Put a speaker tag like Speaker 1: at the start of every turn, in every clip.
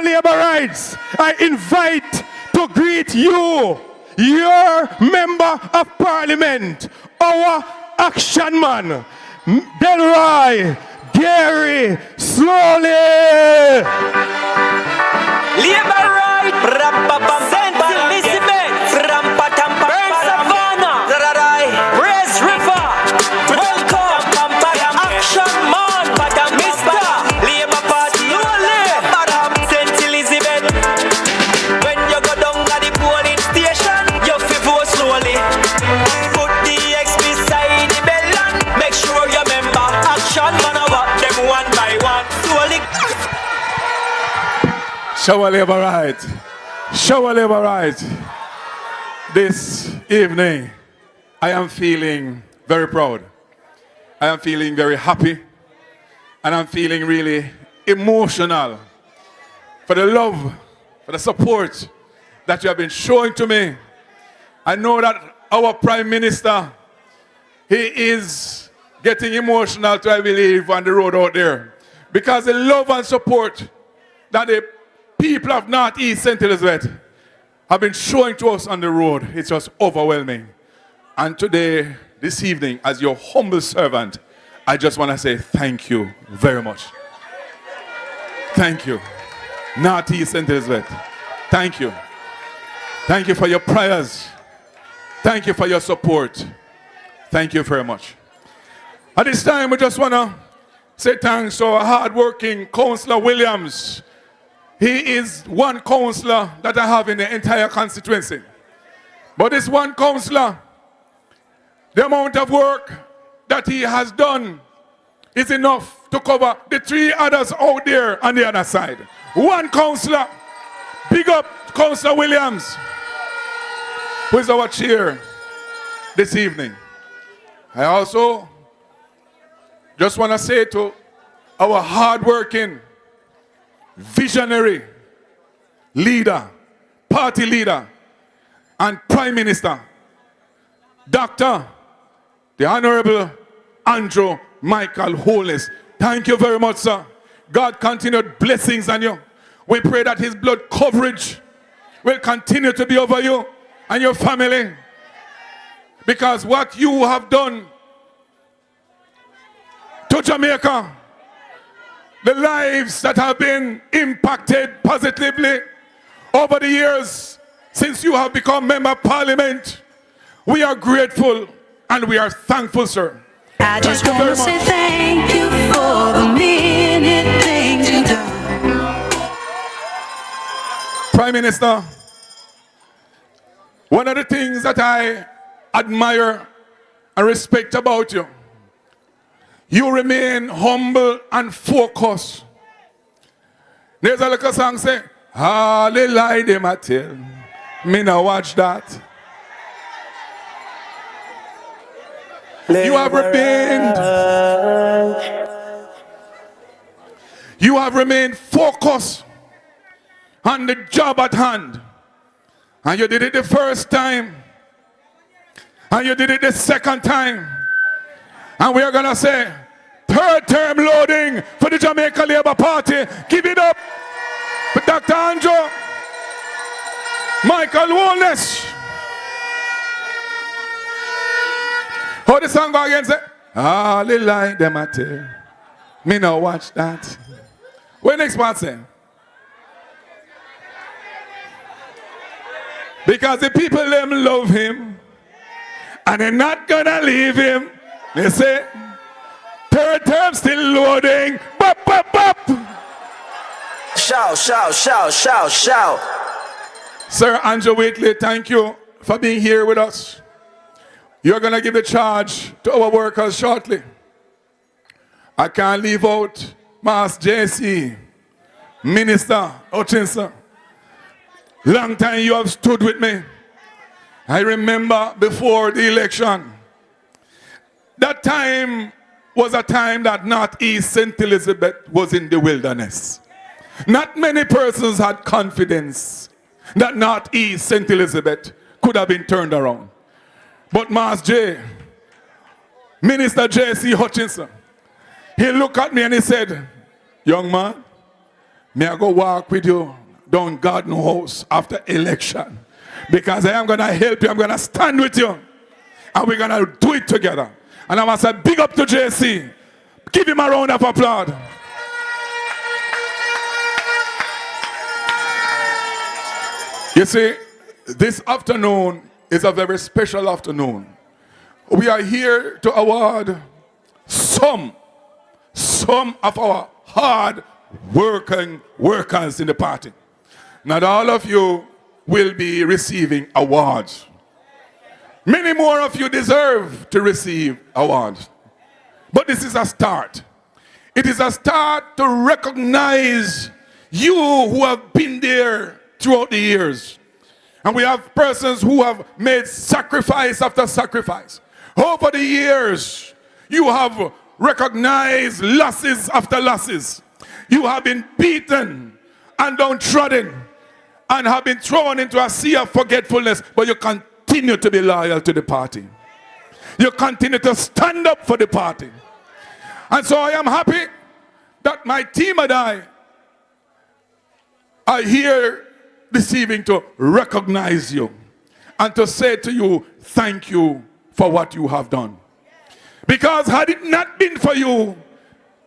Speaker 1: Labor rights, I invite to greet you, your member of parliament, our action man, Delroy, Gary, Slowley.
Speaker 2: Labor right, St. Elizabeth, Savannah, Praise River, welcome, action man, Mr. Labor Party, St. Elizabeth. When you go down to the polling station, you feel vote slowly. Put the X beside the bell and make sure you remember action man, I walk them one by one, slowly.
Speaker 1: Shower Labor right. Shower Labor right. This evening, I am feeling very proud. I am feeling very happy. And I'm feeling really emotional for the love, for the support that you have been showing to me. I know that our Prime Minister, he is getting emotional too, I believe, on the road out there. Because the love and support that the people of North East St. Elizabeth have been showing to us on the road, it's just overwhelming. And today, this evening, as your humble servant, I just want to say thank you very much. Thank you. North East St. Elizabeth, thank you. Thank you for your prayers. Thank you for your support. Thank you very much. At this time, we just want to say thanks to our hard-working Councillor Williams. He is one councillor that I have in the entire constituency. But this one councillor, the amount of work that he has done is enough to cover the three others out there on the other side. One councillor, big up Councillor Williams, who is our chair this evening. I also just want to say to our hard-working, visionary leader, party leader, and Prime Minister, Dr. the Honorable Andrew Michael Holness. Thank you very much, sir. God continued blessings on you. We pray that his blood coverage will continue to be over you and your family. Because what you have done to Jamaica, the lives that have been impacted positively over the years since you have become member of parliament, we are grateful and we are thankful, sir.
Speaker 3: I just want to say thank you for the minute things you do.
Speaker 1: Prime Minister, one of the things that I admire and respect about you, you remain humble and focused. There's a little song say, all the lie them a tell. Me now watch that. You have remained focused on the job at hand. And you did it the first time. And you did it the second time. And we are going to say, third term loading for the Jamaica Labour Party. Give it up for Dr. Andrew Michael Holness. How the song go again? Say, all the lie them a tell. Me now watch that. What next part say? Because the people them love him. And they're not gonna leave him. They say, third term still loading. Bop, bop, bop.
Speaker 2: Shout, shout, shout, shout, shout.
Speaker 1: Sir Andrew Waitley, thank you for being here with us. You're going to give the charge to our workers shortly. I can't leave out Mass JC, Minister Hutchinson. Long time you have stood with me. I remember before the election, that time was a time that Northeast St. Elizabeth was in the wilderness. Not many persons had confidence that Northeast St. Elizabeth could have been turned around. But Mass J, Minister J.C. Hutchinson, he looked at me and he said, young man, May I go walk with you down Garden House after election? Because I am going to help you. I'm going to stand with you. And we're going to do it together. And I want to say big up to JC. Give him a round of applause. You see, this afternoon is a very special afternoon. We are here to award some of our hard working workers in the party. Not all of you will be receiving awards. Many more of you deserve to receive awards. But this is a start. It is a start to recognize you who have been there throughout the years. And we have persons who have made sacrifice after sacrifice. Over the years, you have recognized losses after losses. You have been beaten and downtrodden and have been thrown into a sea of forgetfulness, but you continue to be loyal to the party. You continue to stand up for the party. And so I am happy that my team and I are here this evening to recognize you and to say to you, thank you for what you have done. Because had it not been for you,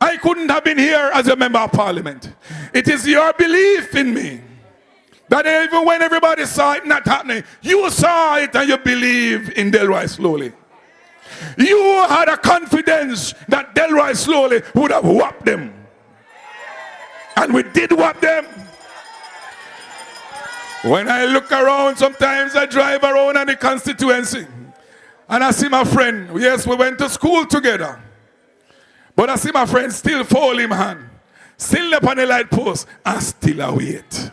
Speaker 1: I couldn't have been here as a member of parliament. It is your belief in me that even when everybody saw it not happening, you saw it and you believe in Delroy Slowley. You had a confidence that Delroy Slowley would have whopped them. And we did whop them. When I look around, sometimes I drive around in the constituency and I see my friend. Yes, we went to school together. But I see my friend still fold him hand, still up on the light post, and still await.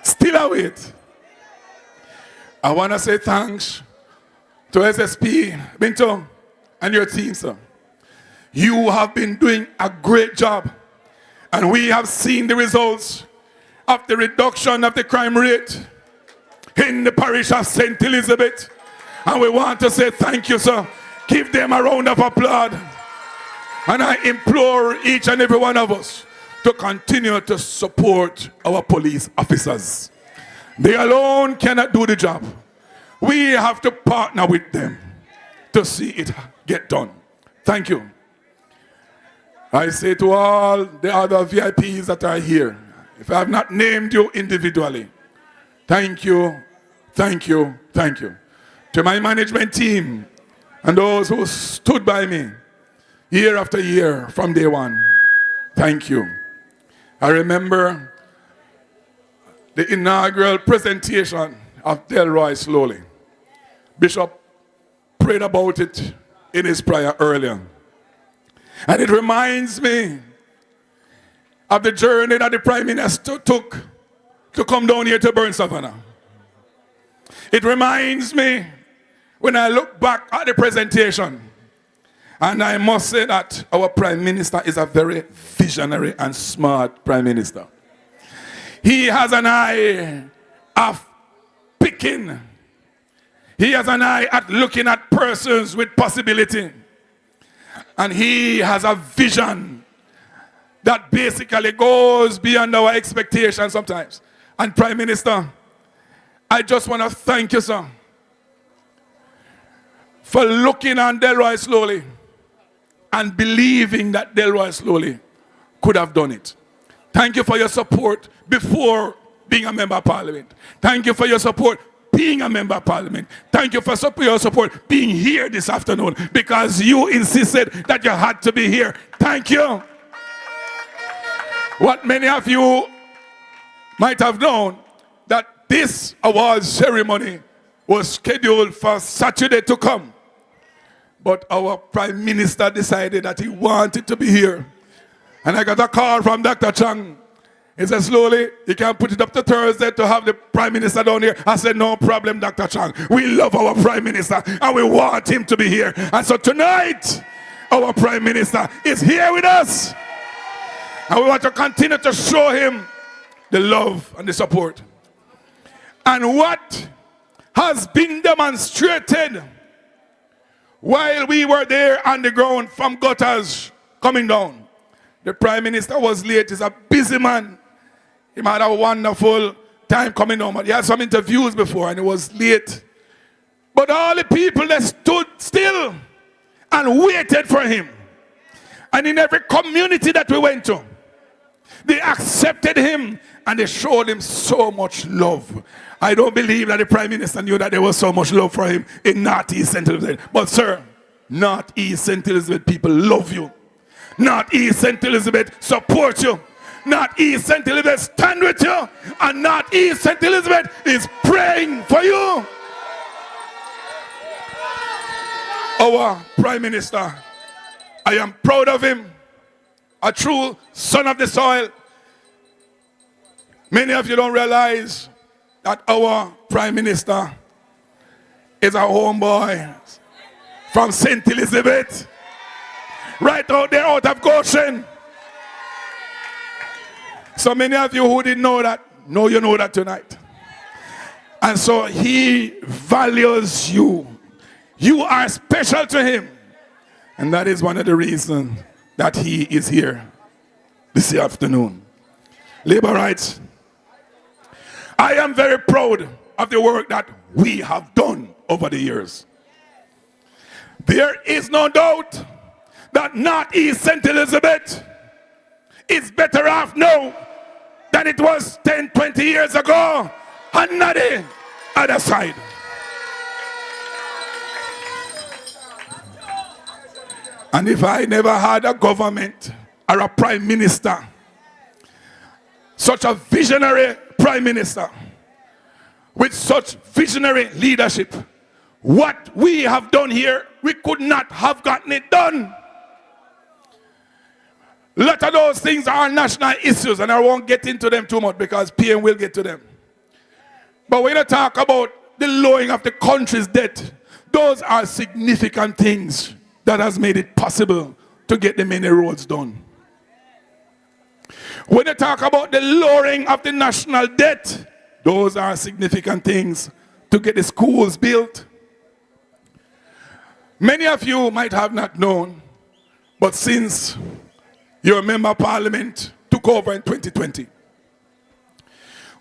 Speaker 1: Still await. I want to say thanks to SSP, Binto, and your team, sir. You have been doing a great job. And we have seen the results of the reduction of the crime rate in the parish of St. Elizabeth. And we want to say thank you, sir. Give them a round of applause. And I implore each and every one of us to continue to support our police officers. They alone cannot do the job. We have to partner with them to see it get done. Thank you. I say to all the other VIPs that are here, if I have not named you individually, thank you, thank you, thank you. To my management team and those who stood by me year after year from day one, thank you. I remember the inaugural presentation of Delroy Slowley. Bishop prayed about it in his prayer earlier. And it reminds me of the journey that the Prime Minister took to come down here to Burn Savannah. It reminds me when I look back at the presentation, and I must say that our Prime Minister is a very visionary and smart Prime Minister. He has an eye of picking. He has an eye at looking at persons with possibility. And he has a vision that basically goes beyond our expectations sometimes. And Prime Minister, I just want to thank you, sir, for looking on Delroy Slowley and believing that Delroy Slowley could have done it. Thank you for your support before being a member of parliament. Thank you for your support being a member of parliament. Thank you for your support being here this afternoon, because you insisted that you had to be here. Thank you. What many of you might have known, that this awards ceremony was scheduled for Saturday to come. But our Prime Minister decided that he wanted to be here. And I got a call from Dr. Chang. He said, Slowly, you can put it up to Thursday to have the Prime Minister down here. I said, no problem, Dr. Chang. We love our Prime Minister and we want him to be here. And so tonight, our Prime Minister is here with us. And we want to continue to show him the love and the support. And what has been demonstrated while we were there on the ground from gutters coming down, the Prime Minister was late. He's a busy man. He had a wonderful time coming home. He had some interviews before and he was late. But all the people that stood still and waited for him. And in every community that we went to, they accepted him and they showed him so much love. I don't believe that the Prime Minister knew that there was so much love for him in Northeast St. Elizabeth. But sir, Northeast St. Elizabeth people love you. Northeast St. Elizabeth support you. Northeast St. Elizabeth stand with you. And Northeast St. Elizabeth is praying for you. Our Prime Minister, I am proud of him. A true son of the soil. Many of you don't realize that our Prime Minister is a homeboy from St. Elizabeth. Right out there out of Goshen. So many of you who didn't know that, know you know that tonight. And so he values you. You are special to him. And that is one of the reasons that he is here this afternoon. Labor rights. I am very proud of the work that we have done over the years. There is no doubt that Northeast St. Elizabeth is better off now than it was 10, 20 years ago on the other side. And if I never had a government or a prime minister, such a visionary prime minister, with such visionary leadership, what we have done here, we could not have gotten it done. A lot of those things are national issues, and I won't get into them too much because PM will get to them. But when you talk about the lowering of the country's debt, those are significant things that has made it possible to get the many roads done. When you talk about the lowering of the national debt, those are significant things to get the schools built. Many of you might have not known, but since your member of parliament took over in 2020,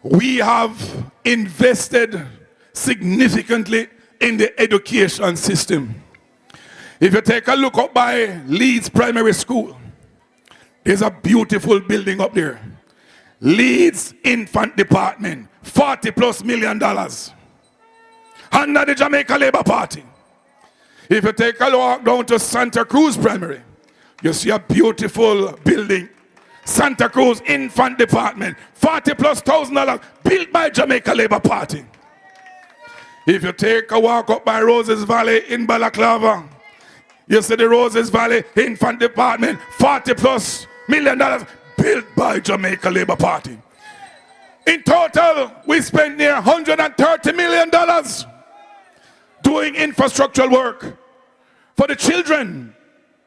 Speaker 1: we have invested significantly in the education system. If you take a look up by Leeds Primary School, there's a beautiful building up there. Leeds Infant Department, $40+ million. Under the Jamaica Labour Party. If you take a walk down to Santa Cruz Primary, you see a beautiful building. Santa Cruz Infant Department, $40,000+, built by Jamaica Labour Party. If you take a walk up by Roses Valley in Balaclava, you see the Roses Valley Infant Department, $40+ million, built by Jamaica Labour Party. In total, we spent near $130 million doing infrastructural work for the children,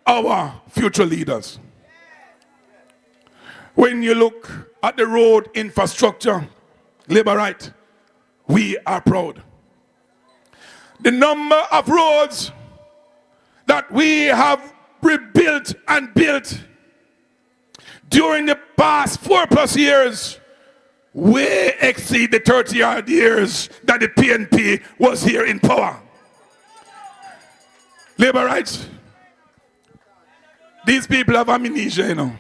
Speaker 1: our future leaders. When you look at the road infrastructure, labor right, we are proud. The number of roads that we have rebuilt and built during the past 4+ years way exceed the 30-odd years that the PNP was here in power. Labor rights. These people have amnesia, you know.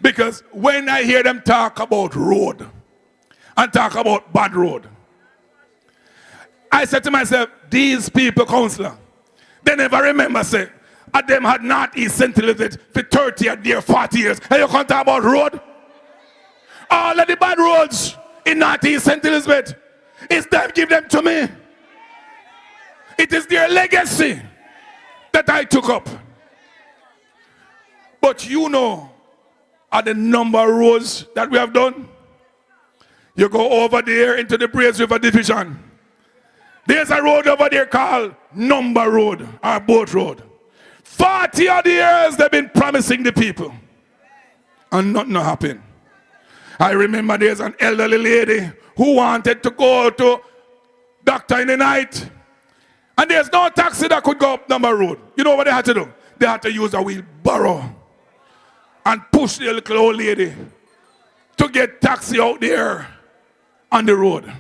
Speaker 1: Because when I hear them talk about road and talk about bad road, I said to myself, these people, councillor, they never remember, say, at them had Northeast St. Elizabeth for 30 or 40 years. And you can't talk about road? All of the bad roads in Northeast St. Elizabeth, it's them, give them to me. It is their legacy that I took up. But you know, at the number of roads that we have done, you go over there into the Braes River Division. There's a road over there called Number Road, or Boat Road. 40 odd years they've been promising the people, and nothing happened. I remember there's an elderly lady who wanted to go to doctor in the night, and there's no taxi that could go up Number Road. You know what they had to do? They had to use a wheelbarrow and push the little old lady to get taxi out there on the road.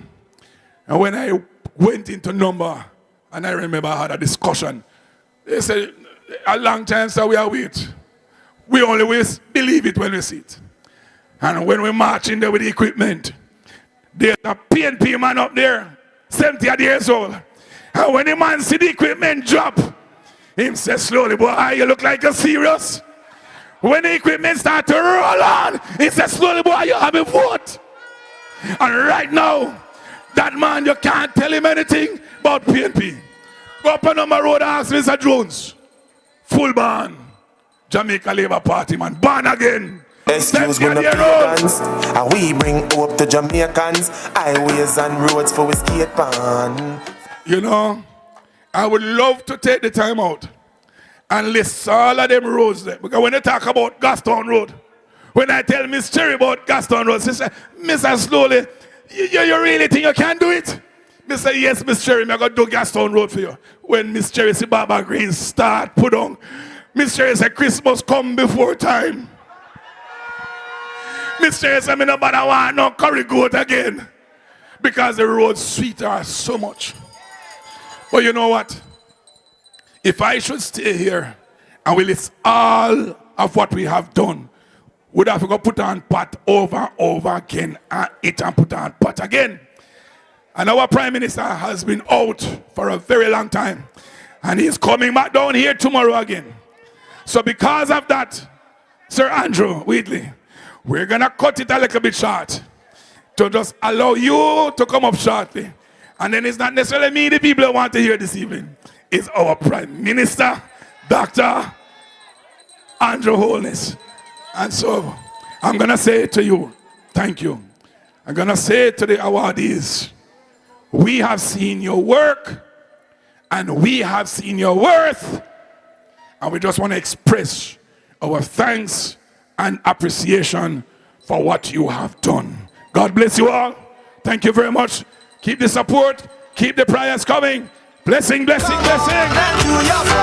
Speaker 1: And when I went into number, and I remember I had a discussion, they said, a long time, sir, we are wait. We only believe it when we see it. And when we march in there with the equipment, there's a PNP man up there, 70 years old. And when the man see the equipment drop, him says, slowly, boy, you look like you're serious. When the equipment start to roll on, he says, slowly, boy, you have a vote. And right now, that man, you can't tell him anything about PNP. Go up on number road and ask Mr. Jones. Full ban. Jamaica Labour Party, man. Ban again.
Speaker 4: Excuse me, no pagans. And we bring hope to Jamaicans. Highways and roads for we skate pan.
Speaker 1: You know, I would love to take the time out and list all of them roads there. Because when they talk about Gaston Road, when I tell Miss Cherry about Gaston Road, she said, Mr. Slowley, you really think you can do it? I say, yes, Miss Cherry, I'm going to do Gaston Road for you. When Miss Cherry see Baba Green start, put on, Miss Cherry say, Christmas come before time. Miss Cherry say, I don't want no curry goat again. Because the roads sweeter so much. But you know what? If I should stay here and we list all of what we have done, would have to go put on pot over again and eat and put on pot again. And our Prime Minister has been out for a very long time. And he's coming back down here tomorrow again. So because of that, Sir Andrew Wheatley, we're going to cut it a little bit short to just allow you to come up shortly. And then it's not necessarily me, the people who want to hear this evening. It's our Prime Minister, Dr. Andrew Holness. And so I'm going to say to you, thank you. I'm going to say to the awardees, we have seen your work and we have seen your worth. And we just want to express our thanks and appreciation for what you have done. God bless you all. Thank you very much. Keep the support. Keep the prayers coming. Blessing, blessing, blessing.